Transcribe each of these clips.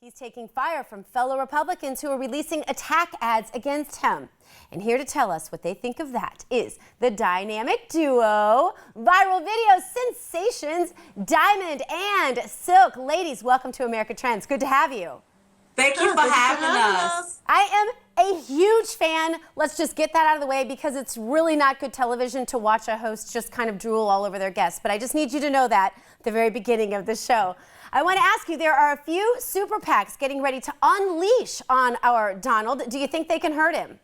He's taking fire from fellow Republicans who are releasing attack ads against him. And here to tell us what they think of that is the dynamic duo, viral video sensations, Diamond and Silk. Ladies, welcome to America Trends. Good to have you. Thank you for having us. I am a huge fan. Let's just get that out of the way because it's really not good television to watch a host just kind of drool all over their guests. But I just need you to know that at the very beginning of the show. I want to ask you, there are a few super PACs getting ready to unleash on our Donald. Do you think they can hurt him?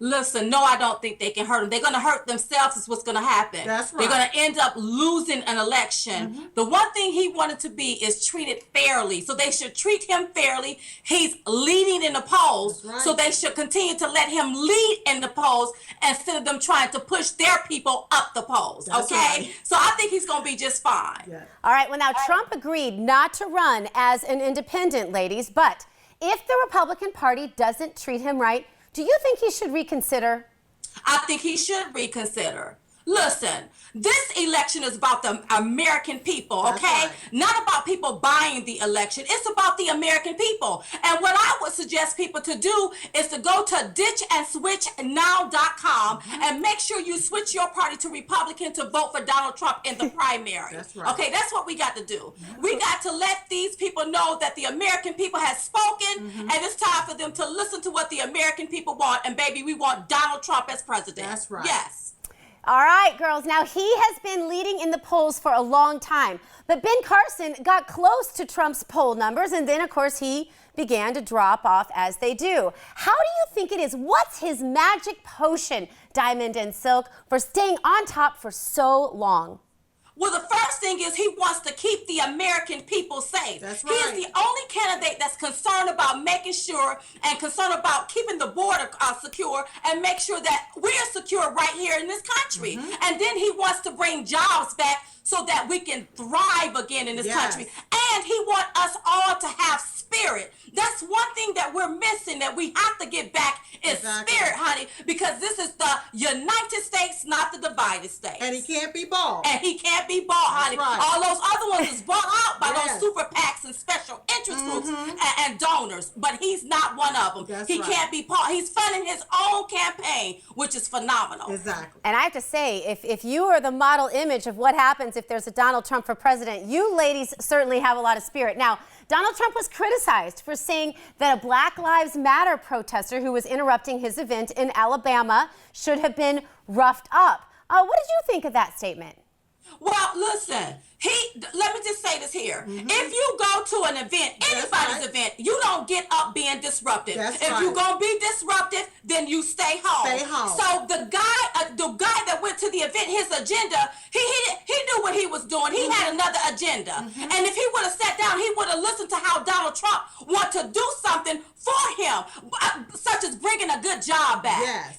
Listen, no, I don't think they can hurt him. They're going to hurt themselves is what's going to happen. That's right. They're going to end up losing an election. The one thing he wanted to be is treated fairly. So they should treat him fairly. He's leading in the polls. Right. So they should continue to let him lead in the polls instead of them trying to push their people up the polls. That's okay? right. So I think he's going to be just fine. Yeah. All right, well now Trump agreed not to run as an independent, ladies, but if the Republican Party doesn't treat him right, do you think he should reconsider? I think he should reconsider. Listen, this election is about the American people, okay? Right. Not about people buying the election. It's about the American people. And what I would suggest people to do is to go to ditchandswitchnow.com and make sure you switch your party to Republican to vote for Donald Trump in the primary. That's right. Okay, that's what we got to do. We got to let these people know that the American people has spoken and it's time for them to listen to what the American people want. And baby, we want Donald Trump as president. That's right. Yes. All right, girls. Now, he has been leading in the polls for a long time. But Ben Carson got close to Trump's poll numbers, and then, of course, he began to drop off as they do. How do you think it is? What's his magic potion, Diamond and Silk, for staying on top for so long? Well, the first thing is he wants to keep the American people safe. That's He right. is the only candidate that's concerned about making sure and concerned about keeping the border secure and make sure that we're secure right here in this country. And then he wants to bring jobs back so that we can thrive again in this Yes. country. And he wants us all to have spirit. That's one thing that we're missing that we have to get back is Exactly. spirit, honey, because this is the United States, not the divided states. And he can't be bald. And he can't be bought, honey. right. All those other ones is bought out by Yes. those super PACs and special interest groups and donors. But he's not one of them. That's he right. can't be bought. He's funding his own campaign, which is phenomenal. Exactly. And I have to say, if you are the model image of what happens if there's a Donald Trump for president, you ladies certainly have a lot of spirit. Now, Donald Trump was criticized for saying that a Black Lives Matter protester who was interrupting his event in Alabama should have been roughed up. What did you think of that statement? Well, listen, let me just say this here. If you go to an event, anybody's right. event, you don't get up being disruptive. That's if you're right. going to be disruptive, then you stay home. Stay home. So the guy that went to the event, his agenda, he knew what he was doing. He had another agenda. And if he would have sat down, he would have listened to how Donald Trump want to do something for him, such as bringing a good job back. Yes.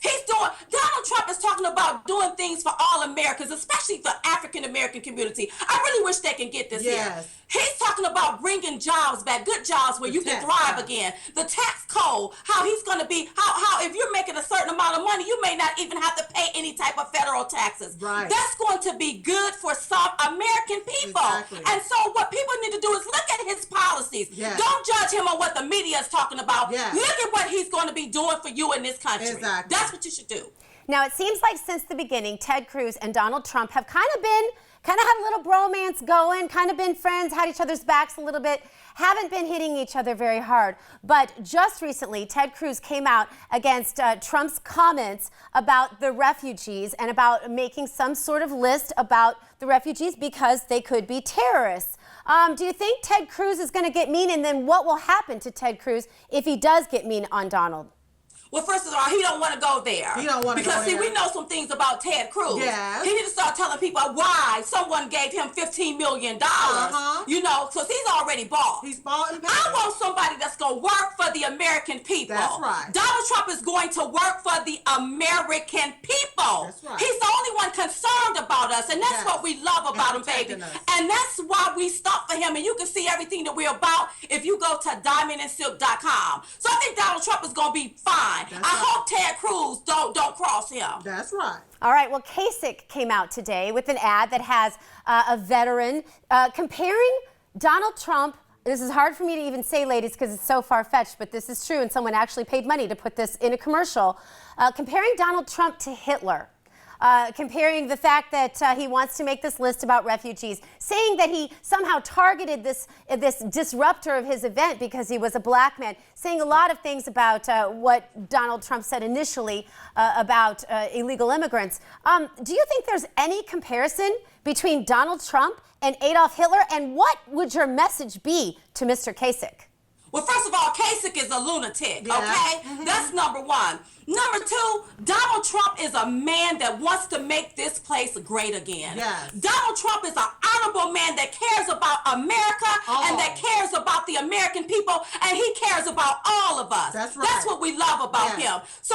Donald Trump is talking about doing things for all Americans, especially the African American community. I really wish they can get this Yes. here. He's talking about bringing jobs back, good jobs where you can tax thrive code. again. The tax code, how he's going to be, how if you're making a certain amount of money, you may not even have to pay any type of federal taxes. Right. That's going to be good for some American people. Exactly. And so what people need to do is look at his policies. Yes. Don't judge him on what the media is talking about. Yes. Look at what he's going to be doing for you in this country. Exactly. That's what you should do. Now, it seems like since the beginning, Ted Cruz and Donald Trump have kind of had a little bromance going, kind of been friends, had each other's backs a little bit, haven't been hitting each other very hard. But just recently, Ted Cruz came out against Trump's comments about the refugees and about making some sort of list about the refugees because they could be terrorists. Do you think Ted Cruz is going to get mean? And then what will happen to Ted Cruz if he does get mean on Donald? Well, first of all, he don't want to go there. He don't wanna because go see, there. we know some things about Ted Cruz. Yes. He need to start telling people why someone gave him $15 million. You know, because he's already bought. He's bald and I want somebody that's going to work for the American people. That's right. Donald Trump is going to work for the American people. That's right. He's the only one concerned about us, and that's Yes. what we love about him, baby. protecting us. And that's why we stop for him, and you can see everything that we're about if you go to diamondandsilk.com. So I think Donald Trump is going to be fine. That's I right. hope Ted Cruz don't cross him. That's right. All right, well, Kasich came out today with an ad that has a veteran comparing Donald Trump this is hard for me to even say, ladies, because it's so far-fetched, but this is true, and someone actually paid money to put this in a commercial, comparing Donald Trump to Hitler. Comparing the fact that he wants to make this list about refugees, saying that he somehow targeted this disruptor of his event because he was a black man, saying a lot of things about what Donald Trump said initially about illegal immigrants. Do you think there's any comparison between Donald Trump and Adolf Hitler? And what would your message be to Mr. Kasich? Well, first of all, Kasich is a lunatic, okay? That's number one. Number two, Donald Trump is a man that wants to make this place great again. Yes. Donald Trump is an honorable man that cares about America and that cares about the American people, and he cares about all of us. That's right. That's what we love about him. So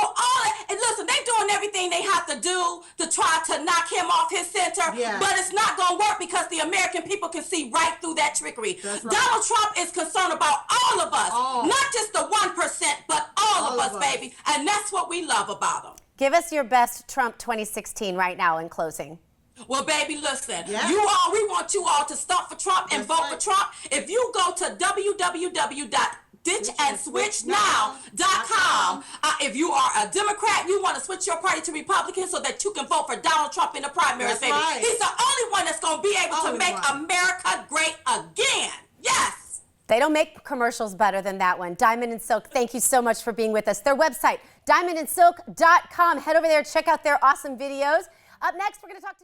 and listen, they're doing everything they have to do to try to knock him off his center, but it's not going to work because the American people can see right through that trickery. That's right. Donald Trump is concerned about all of us, not just the 1%, but all of us, baby, and that's what we love about him. Give us your best Trump 2016 right now in closing. Well, baby, listen, we want you all to stump for Trump and vote for Trump. If you go to www.ditchandswitchnow.com, if you are a Democrat, you want to switch your party to Republican so that you can vote for Donald Trump in the primaries, baby. He's the only one that's going to be able to make America great again. Yes. They don't make commercials better than that one. Diamond and Silk, thank you so much for being with us. Their website, diamondandsilk.com. Head over there, check out their awesome videos. Up next, we're going to talk to